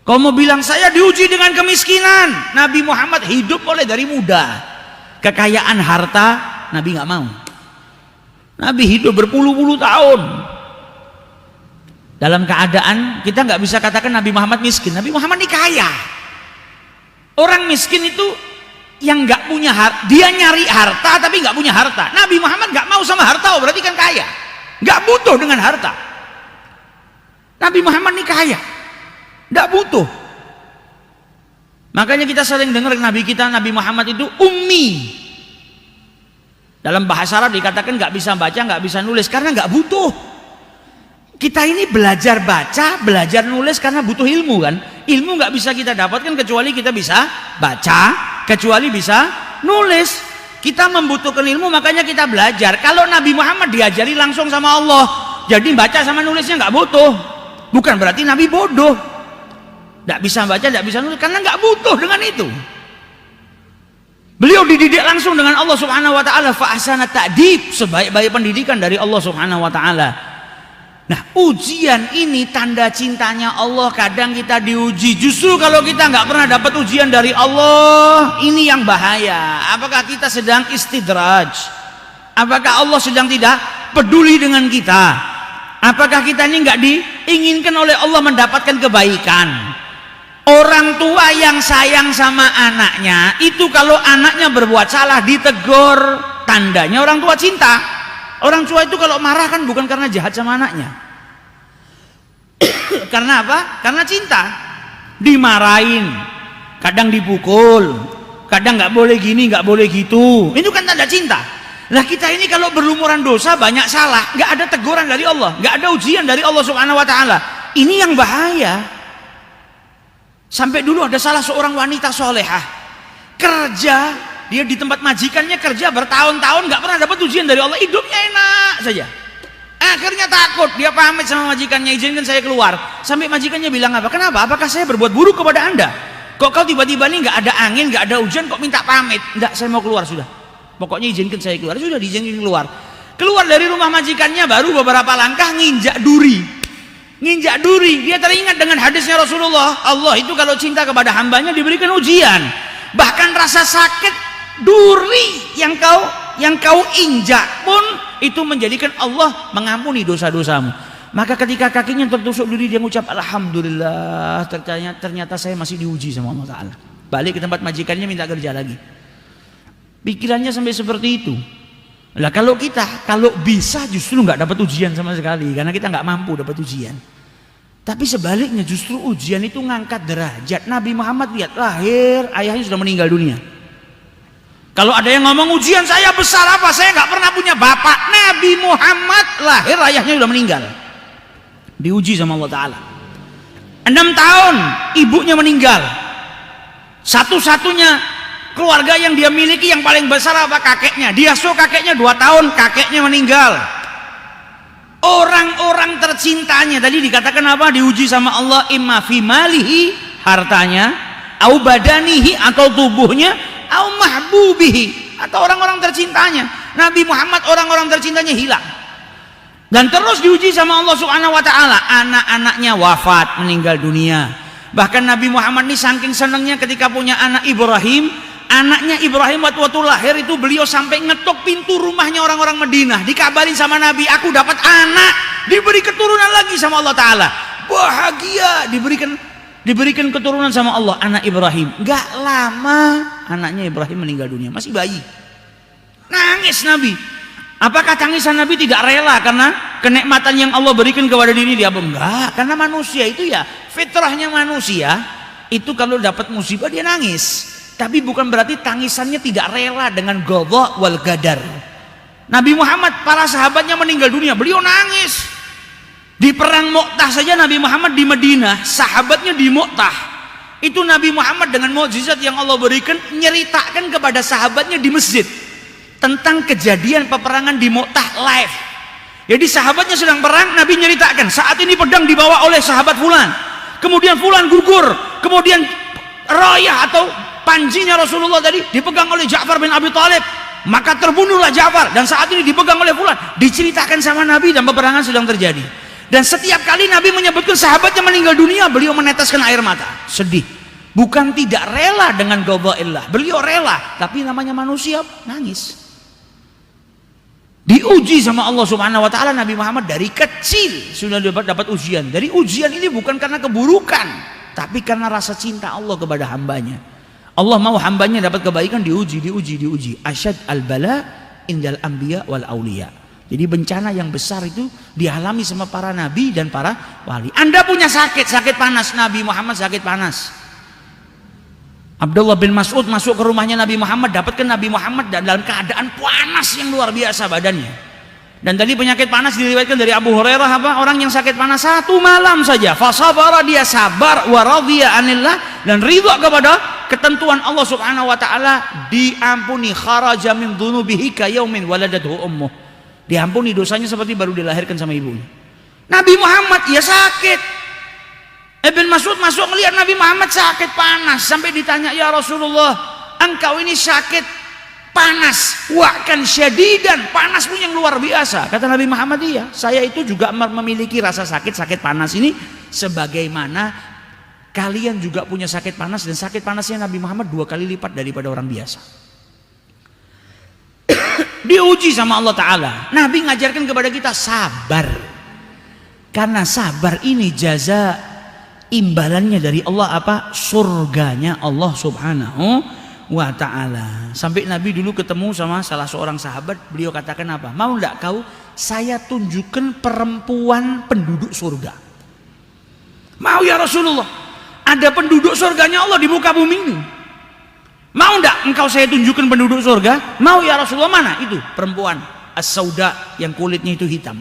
Kau mau bilang saya diuji dengan kemiskinan. Nabi Muhammad hidup mulai dari muda. Kekayaan harta Nabi nggak mau. Nabi hidup berpuluh-puluh tahun dalam keadaan kita nggak bisa katakan Nabi Muhammad miskin. Nabi Muhammad ini kaya. Orang miskin itu yang nggak punya harta, dia nyari harta tapi nggak punya harta. Nabi Muhammad nggak mau sama harta, berarti kan kaya. Nggak butuh dengan harta. Nabi Muhammad ini kaya. Tidak butuh. Makanya kita sering dengar Nabi kita, Nabi Muhammad itu ummi. Dalam bahasa Arab dikatakan nggak bisa baca, nggak bisa nulis karena nggak butuh. Kita ini belajar baca, belajar nulis karena butuh ilmu kan. Ilmu nggak bisa kita dapatkan kecuali kita bisa baca, kecuali bisa nulis. Kita membutuhkan ilmu makanya kita belajar. Kalau Nabi Muhammad diajari langsung sama Allah, jadi baca sama nulisnya nggak butuh. Bukan berarti Nabi bodoh. Tidak bisa baca, tidak bisa nulis karena nggak butuh dengan itu. Beliau dididik langsung dengan Allah Subhanahu wa taala, fa ahsana ta'dib, sebaik-baik pendidikan dari Allah Subhanahu wa taala. Nah, ujian ini tanda cintanya Allah. Kadang kita diuji. Justru kalau kita nggak pernah dapat ujian dari Allah, ini yang bahaya. Apakah kita sedang istidraj? Apakah Allah sedang tidak peduli dengan kita? Apakah kita ini nggak diinginkan oleh Allah mendapatkan kebaikan? Orang tua yang sayang sama anaknya itu kalau anaknya berbuat salah ditegur, tandanya orang tua cinta. Orang tua itu kalau marah kan bukan karena jahat sama anaknya. Karena apa? Karena cinta. Dimarahin, kadang dipukul, kadang nggak boleh gini, nggak boleh gitu. Itu kan tanda cinta. Lah kita ini kalau berlumuran dosa banyak salah, nggak ada teguran dari Allah, nggak ada ujian dari Allah Subhanahu Wa Taala. Ini yang bahaya. Sampai dulu ada salah seorang wanita solehah kerja, dia di tempat majikannya kerja bertahun-tahun nggak pernah dapat ujian dari Allah, hidupnya enak saja. Akhirnya takut, dia pamit sama majikannya, izinkan saya keluar. Sampai majikannya bilang apa? Kenapa? Apakah saya berbuat buruk kepada anda? Kok kau tiba-tiba nih nggak ada angin, nggak ada hujan, kok minta pamit? Enggak, saya mau keluar sudah. Pokoknya izinkan saya keluar. Sudah diizinkan keluar. Keluar dari rumah majikannya baru beberapa langkah nginjak duri. Nginjak duri, dia teringat dengan hadisnya Rasulullah. Allah itu kalau cinta kepada hambanya diberikan ujian. Bahkan rasa sakit duri yang kau injak pun itu menjadikan Allah mengampuni dosa-dosamu. Maka ketika kakinya tertusuk duri, dia mengucap alhamdulillah, ternyata saya masih diuji sama Allah Ta'ala. Balik ke tempat majikannya minta kerja lagi. Pikirannya sampai seperti itu. Lah kalau bisa justru nggak dapat ujian sama sekali karena kita nggak mampu dapat ujian. Tapi sebaliknya justru ujian itu ngangkat derajat. Nabi Muhammad lihat lahir, ayahnya sudah meninggal dunia. Kalau ada yang ngomong ujian saya besar apa? Saya nggak pernah punya bapak. Nabi Muhammad lahir, ayahnya sudah meninggal. Diuji sama Allah Taala. 6 tahun ibunya meninggal. Satu-satunya keluarga yang dia miliki yang paling besar apa? Kakeknya. Dia kakeknya 2 tahun, kakeknya meninggal. Orang-orang tercintanya tadi dikatakan apa? Diuji sama Allah, imma fi malihi, hartanya, au badanihi, atau tubuhnya, au mahbubihi, atau orang-orang tercintanya. Nabi Muhammad orang-orang tercintanya hilang. Dan terus diuji sama Allah Subhanahu wa taala. Anak-anaknya wafat, meninggal dunia. Bahkan Nabi Muhammad ini saking senangnya ketika punya anak Ibrahim. Anaknya Ibrahim waktu lahir itu beliau sampai ngetok pintu rumahnya orang-orang Madinah. Dikabarin sama Nabi, aku dapat anak, diberi keturunan lagi sama Allah Ta'ala. Bahagia, diberikan keturunan sama Allah, anak Ibrahim. Gak lama anaknya Ibrahim meninggal dunia, masih bayi. Nangis Nabi. Apakah tangisan Nabi tidak rela karena kenikmatan yang Allah berikan kepada diri dia? Enggak, karena manusia itu ya fitrahnya manusia itu kalau dapat musibah dia nangis. Tapi bukan berarti tangisannya tidak rela dengan ghadha wal qadar. Nabi Muhammad para sahabatnya meninggal dunia, beliau nangis. Di perang Mu'tah saja Nabi Muhammad di Madinah, sahabatnya di Mu'tah. Itu Nabi Muhammad dengan mukjizat yang Allah berikan nyeritakan kepada sahabatnya di masjid tentang kejadian peperangan di Mu'tah live. Jadi sahabatnya sedang perang, Nabi nyeritakan saat ini pedang dibawa oleh sahabat fulan, kemudian fulan gugur, kemudian rayah atau panjinya Rasulullah tadi dipegang oleh Ja'far bin Abi Thalib, maka terbunuhlah Ja'far dan saat ini dipegang oleh fulan. Diceritakan sama Nabi dan peperangan sedang terjadi. Dan setiap kali Nabi menyebutkan sahabatnya meninggal dunia, beliau meneteskan air mata, sedih. Bukan tidak rela dengan qada'illah, beliau rela, tapi namanya manusia nangis. Diuji sama Allah Subhanahu wa taala, Nabi Muhammad dari kecil sudah dapat ujian. Dari ujian ini bukan karena keburukan, tapi karena rasa cinta Allah kepada hambanya. Allah mau hambanya dapat kebaikan, diuji. Asyad al-bala indal anbiya wal auliya. Jadi bencana yang besar itu dialami sama para nabi dan para wali. Anda punya sakit panas, Nabi Muhammad sakit panas. Abdullah bin Mas'ud masuk ke rumahnya Nabi Muhammad, dapatkan Nabi Muhammad dalam keadaan panas yang luar biasa badannya. Dan tadi penyakit panas diriwayatkan dari Abu Hurairah, orang yang sakit panas 1 malam saja, fasabara, dia sabar, wa radhiya anillah, dan ridha kepada ketentuan Allah Subhanahu wa taala, diampuni, kharaja min dzunubihi ka yaumin waladathu ummuh. Diampuni dosanya seperti baru dilahirkan sama ibunya. Nabi Muhammad ya sakit. Ibn Mas'ud masuk melihat Nabi Muhammad sakit panas, sampai ditanya, ya Rasulullah, engkau ini sakit panas, wa'kan syadidan, panas pun yang luar biasa. Kata Nabi Muhammad, iya, saya itu juga memiliki rasa sakit panas ini, sebagaimana kalian juga punya sakit panas, dan sakit panasnya Nabi Muhammad 2 kali lipat daripada orang biasa. Diuji sama Allah Ta'ala. Nabi ngajarkan kepada kita sabar, karena sabar ini jaza, imbalannya dari Allah apa? Surganya Allah Subhanahu wa ta'ala. Sampai Nabi dulu ketemu sama salah seorang sahabat, beliau katakan apa? Mau enggak kau saya tunjukkan perempuan penduduk surga? Mau ya Rasulullah, ada penduduk surganya Allah di muka bumi ini. Mau enggak engkau saya tunjukkan penduduk surga? Mau ya Rasulullah. Mana itu perempuan as-sauda yang kulitnya itu hitam?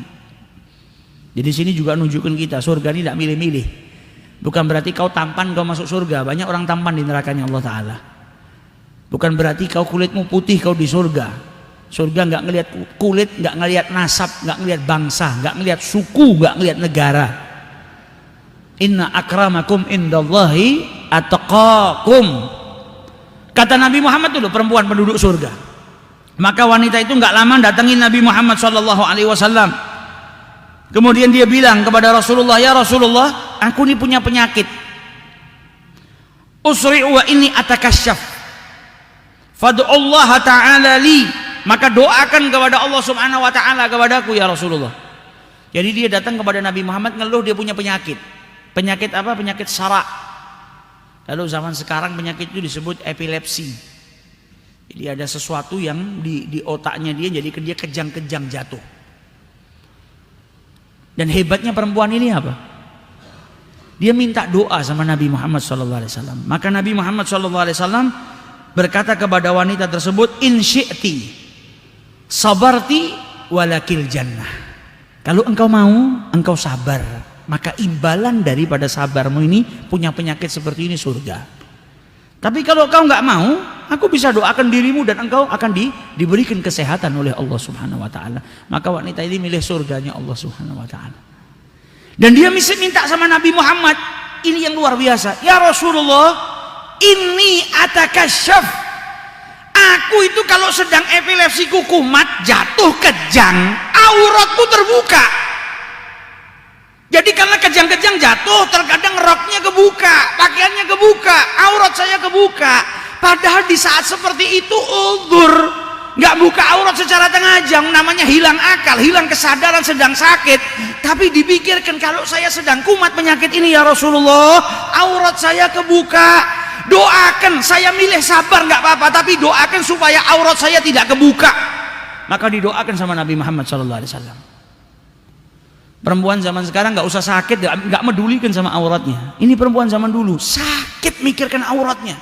Jadi sini juga nunjukkan kita surga ini tidak milih-milih. Bukan berarti kau tampan kau masuk surga. Banyak orang tampan di nerakanya Allah Ta'ala. Bukan berarti kau kulitmu putih kau di surga. Surga nggak ngelihat kulit, nggak ngelihat nasab, nggak ngelihat bangsa, nggak ngelihat suku, nggak ngelihat negara. Inna akramakum indallahi atqakum. Kata Nabi Muhammad dulu, perempuan penduduk surga. Maka wanita itu nggak lama datangin Nabi Muhammad SAW. Kemudian dia bilang kepada Rasulullah, ya Rasulullah, aku ini punya penyakit. Usri'u wa inni atakasyaf. Fad'ullaha ta'ala li. Maka doakan kepada Allah Subhanahu wa ta'ala kepadaku ya Rasulullah. Jadi dia datang kepada Nabi Muhammad ngeluh dia punya penyakit. Penyakit apa? Penyakit sarak. Lalu zaman sekarang penyakit itu disebut epilepsi. Jadi ada sesuatu yang di otaknya dia, jadi dia kejang-kejang jatuh. Dan hebatnya perempuan ini apa? Dia minta doa sama Nabi Muhammad SAW. Maka Nabi Muhammad SAW berkata kepada wanita tersebut, in syi'ti sabarti walakil jannah. Kalau engkau mau, engkau sabar, maka imbalan daripada sabarmu ini punya penyakit seperti ini surga. Tapi kalau kau nggak mau, aku bisa doakan dirimu dan engkau akan diberikan kesehatan oleh Allah Subhanahu wa ta'ala. Maka wanita ini milih surganya Allah Subhanahu wa ta'ala. Dan dia mesti minta sama Nabi Muhammad, ini yang luar biasa, ya Rasulullah, inni atakasyaf. Aku itu kalau sedang epilepsiku kumat, jatuh kejang, auratku terbuka. Jadi karena kejang-kejang jatuh, terkadang roknya kebuka, pakaiannya kebuka, aurat saya kebuka. Padahal di saat seperti itu uzur, nggak buka aurat secara tengah jam, namanya hilang akal, hilang kesadaran, sedang sakit. Tapi dipikirkan kalau saya sedang kumat penyakit ini ya Rasulullah, aurat saya kebuka. Doakan, saya milih sabar nggak apa-apa, tapi doakan supaya aurat saya tidak kebuka. Maka didoakan sama Nabi Muhammad SAW. Perempuan zaman sekarang nggak usah sakit, nggak medulikan sama auratnya. Ini perempuan zaman dulu sakit mikirkan auratnya.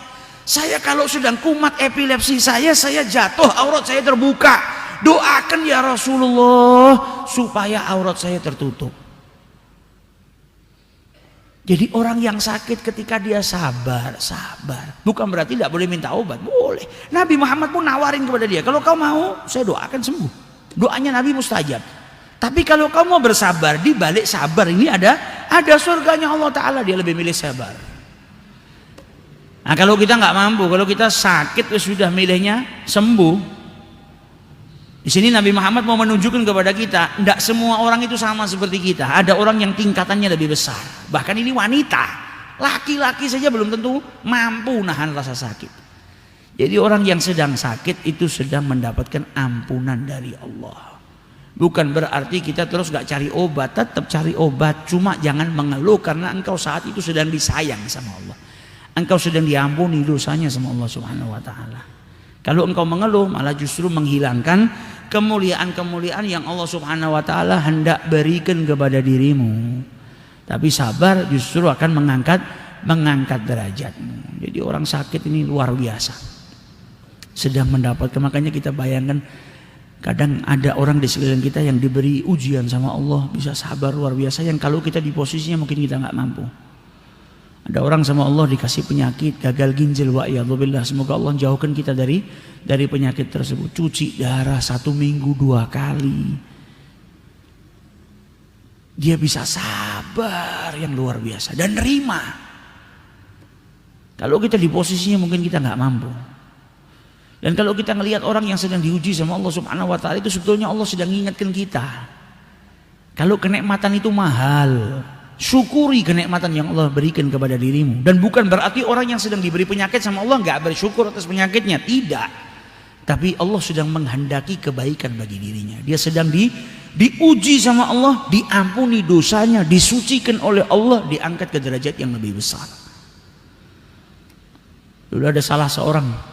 Saya kalau sedang kumat epilepsi saya jatuh, aurat saya terbuka. Doakan ya Rasulullah supaya aurat saya tertutup. Jadi orang yang sakit ketika dia sabar, bukan berarti tidak boleh minta obat, boleh. Nabi Muhammad pun nawarin kepada dia, kalau kau mau saya doakan sembuh. Doanya Nabi mustajab. Tapi kalau kau mau bersabar, di balik sabar ini ada surganya Allah Ta'ala, dia lebih milih sabar. Nah kalau kita nggak mampu, kalau kita sakit sudah milihnya sembuh, Di sini Nabi Muhammad mau menunjukkan kepada kita, tidak semua orang itu sama seperti kita. Ada orang yang tingkatannya lebih besar. Bahkan ini wanita, laki-laki saja belum tentu mampu nahan rasa sakit. Jadi orang yang sedang sakit itu sedang mendapatkan ampunan dari Allah. Bukan berarti kita terus gak cari obat, tetap cari obat. Cuma jangan mengeluh karena engkau saat itu sedang disayang sama Allah. Engkau sedang diampuni dosanya sama Allah Subhanahu wa ta'ala. Kalau engkau mengeluh malah justru menghilangkan kemuliaan-kemuliaan yang Allah Subhanahu wa ta'ala hendak berikan kepada dirimu. Tapi sabar justru akan mengangkat derajatmu. Jadi orang sakit ini luar biasa, sedang mendapatkan. Makanya kita bayangkan kadang ada orang di sekeliling kita yang diberi ujian sama Allah, bisa sabar luar biasa, yang kalau kita di posisinya mungkin kita nggak mampu. Ada orang sama Allah dikasih penyakit gagal ginjal, wa'iyadzubillah, semoga Allah jauhkan kita dari penyakit tersebut. Cuci darah 1 minggu 2 kali, dia bisa sabar yang luar biasa dan nerima. Kalau kita di posisinya mungkin kita nggak mampu. Dan kalau kita ngelihat orang yang sedang diuji sama Allah Subhanahu wa ta'ala, itu sebetulnya Allah sedang mengingatkan kita, kalau kenikmatan itu mahal, syukuri kenikmatan yang Allah berikan kepada dirimu. Dan bukan berarti orang yang sedang diberi penyakit sama Allah nggak bersyukur atas penyakitnya, tidak. Tapi Allah sedang menghendaki kebaikan bagi dirinya. Dia sedang diuji sama Allah, diampuni dosanya, disucikan oleh Allah, diangkat ke derajat yang lebih besar. Dulu ada salah seorang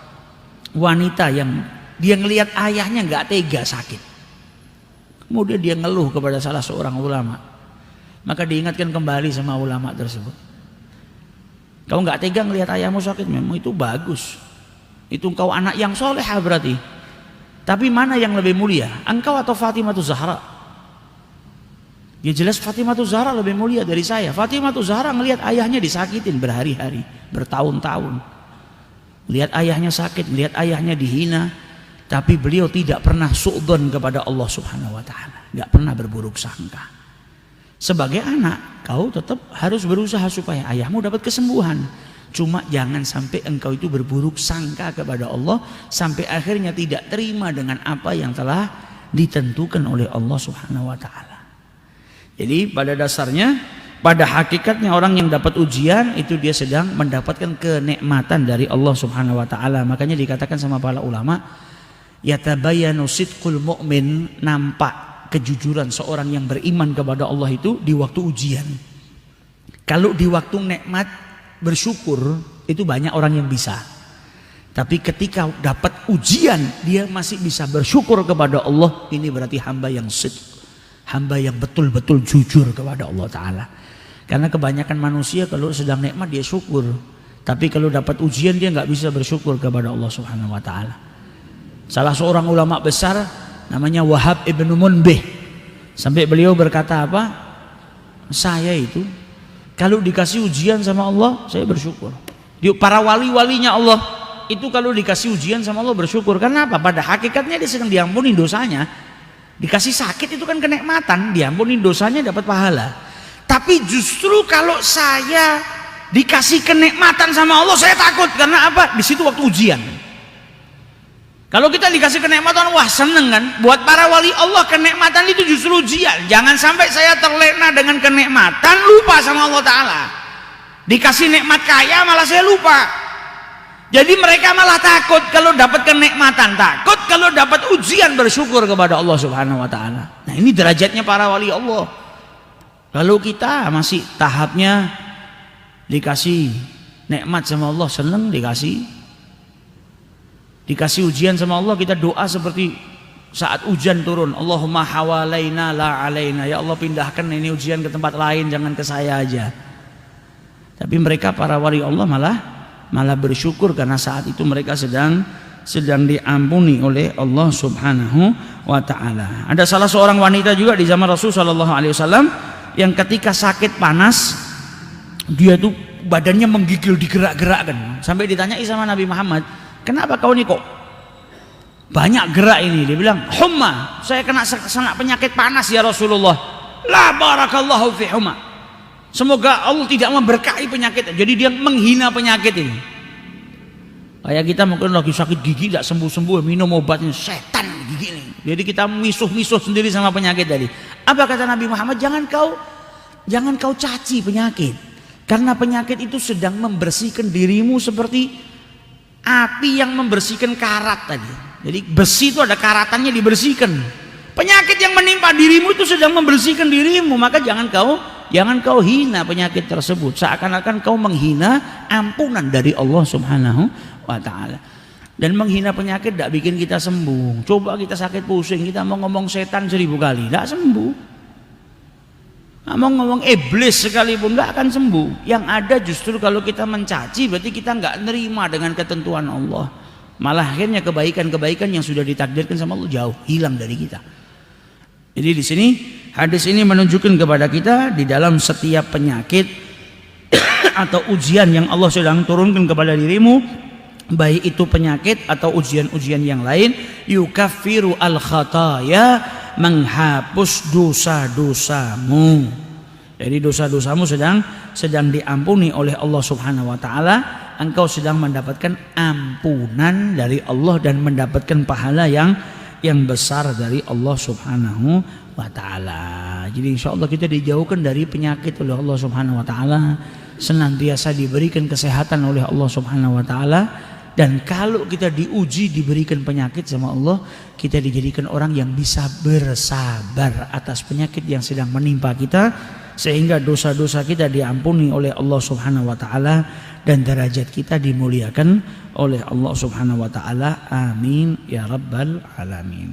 wanita yang dia ngelihat ayahnya nggak tega sakit. Kemudian dia ngeluh kepada salah seorang ulama. Maka diingatkan kembali sama ulama tersebut, kau nggak tega ngelihat ayahmu sakit, memang itu bagus. Itu engkau anak yang solehah berarti. Tapi mana yang lebih mulia, engkau atau Fatimah Zahra? Ya jelas Fatimah Zahra lebih mulia dari saya. Fatimah Zahra ngelihat ayahnya disakitin berhari-hari, bertahun-tahun. Lihat ayahnya sakit, lihat ayahnya dihina, tapi beliau tidak pernah su'dzon kepada Allah Subhanahu wa ta'ala, nggak pernah berburuk sangka. Sebagai anak, kau tetap harus berusaha supaya ayahmu dapat kesembuhan. Cuma jangan sampai engkau itu berburuk sangka kepada Allah sampai akhirnya tidak terima dengan apa yang telah ditentukan oleh Allah Subhanahu wa ta'ala. Jadi pada dasarnya, pada hakikatnya orang yang dapat ujian itu dia sedang mendapatkan kenikmatan dari Allah Subhanahu wa ta'ala. Makanya dikatakan sama para ulama, yatabayyanu sidqul mu'min, nampak kejujuran seorang yang beriman kepada Allah itu di waktu ujian. Kalau di waktu nikmat bersyukur itu banyak orang yang bisa. Tapi ketika dapat ujian dia masih bisa bersyukur kepada Allah, ini berarti hamba yang sidq, hamba yang betul-betul jujur kepada Allah Ta'ala. Karena kebanyakan manusia kalau sedang nikmat dia syukur, tapi kalau dapat ujian dia nggak bisa bersyukur kepada Allah Subhanahu wa ta'ala. Salah seorang ulama besar namanya Wahab ibnu Munbih, sampai beliau berkata apa? Saya itu kalau dikasih ujian sama Allah saya bersyukur. Para wali-walinya Allah itu kalau dikasih ujian sama Allah bersyukur. Karena apa? Pada hakikatnya dia sedang diampuni dosanya. Dikasih sakit itu kan kenikmatan, diampuni dosanya dapat pahala. Tapi justru kalau saya dikasih kenikmatan sama Allah saya takut. Karena apa? Di situ waktu ujian. Kalau kita dikasih kenikmatan, wah seneng kan? Buat para wali Allah kenikmatan itu justru ujian. Jangan sampai saya terlena dengan kenikmatan, lupa sama Allah Ta'ala. Dikasih nikmat kaya malah saya lupa. Jadi mereka malah takut kalau dapat kenikmatan, takut kalau dapat ujian bersyukur kepada Allah Subhanahu wa ta'ala. Nah ini derajatnya para wali Allah. Kalau kita masih tahapnya dikasih nikmat sama Allah, seneng, dikasih ujian sama Allah, kita doa seperti saat hujan turun, Allahumma hawalaina la alaina, ya Allah pindahkan ini ujian ke tempat lain, jangan ke saya aja. Tapi mereka para wali Allah malah bersyukur karena saat itu mereka sedang diampuni oleh Allah Subhanahu wa ta'ala. Ada salah seorang wanita juga di zaman Rasul sallallahu alaihi wasallam yang ketika sakit panas dia tuh badannya menggigil, digerak-gerakkan, sampai ditanyai sama Nabi Muhammad, kenapa kau ini kok banyak gerak ini? Dia bilang, humma, saya kena penyakit panas ya Rasulullah. La barakallahu fi humma, semoga Allah tidak memberkahi penyakit. Jadi dia menghina penyakit ini. Kayak kita mungkin lagi sakit gigi tidak sembuh-sembuh, minum obatnya, setan gigi ini. Jadi kita misuh-misuh sendiri sama penyakit tadi. Apa kata Nabi Muhammad? Jangan kau caci penyakit. Karena penyakit itu sedang membersihkan dirimu seperti api yang membersihkan karat tadi. Jadi besi itu ada karatannya, dibersihkan. Penyakit yang menimpa dirimu itu sedang membersihkan dirimu, maka jangan kau hina penyakit tersebut. Seakan-akan kau menghina ampunan dari Allah Subhanahu wa taala. Dan menghina penyakit tidak bikin kita sembuh. Coba kita sakit pusing, kita mau ngomong setan 1000 kali, tidak sembuh. Mau ngomong iblis sekalipun tidak akan sembuh. Yang ada justru kalau kita mencaci, berarti kita nggak nerima dengan ketentuan Allah. Malah akhirnya kebaikan-kebaikan yang sudah ditakdirkan sama Allah jauh hilang dari kita. Jadi di sini hadis ini menunjukkan kepada kita di dalam setiap penyakit atau ujian yang Allah sedang turunkan kepada dirimu, baik itu penyakit atau ujian-ujian yang lain, yukaffiru al-khataya, menghapus dosa-dosamu. Jadi dosa-dosamu sedang diampuni oleh Allah Subhanahu wa taala. Engkau sedang mendapatkan ampunan dari Allah dan mendapatkan pahala yang besar dari Allah Subhanahu wa taala. Jadi insyaallah kita dijauhkan dari penyakit oleh Allah Subhanahu wa taala, senantiasa diberikan kesehatan oleh Allah Subhanahu wa taala. Dan kalau kita diuji, diberikan penyakit sama Allah, kita dijadikan orang yang bisa bersabar atas penyakit yang sedang menimpa kita, sehingga dosa-dosa kita diampuni oleh Allah Subhanahu wa taala dan derajat kita dimuliakan oleh Allah Subhanahu wa taala. Amin ya rabbal alamin.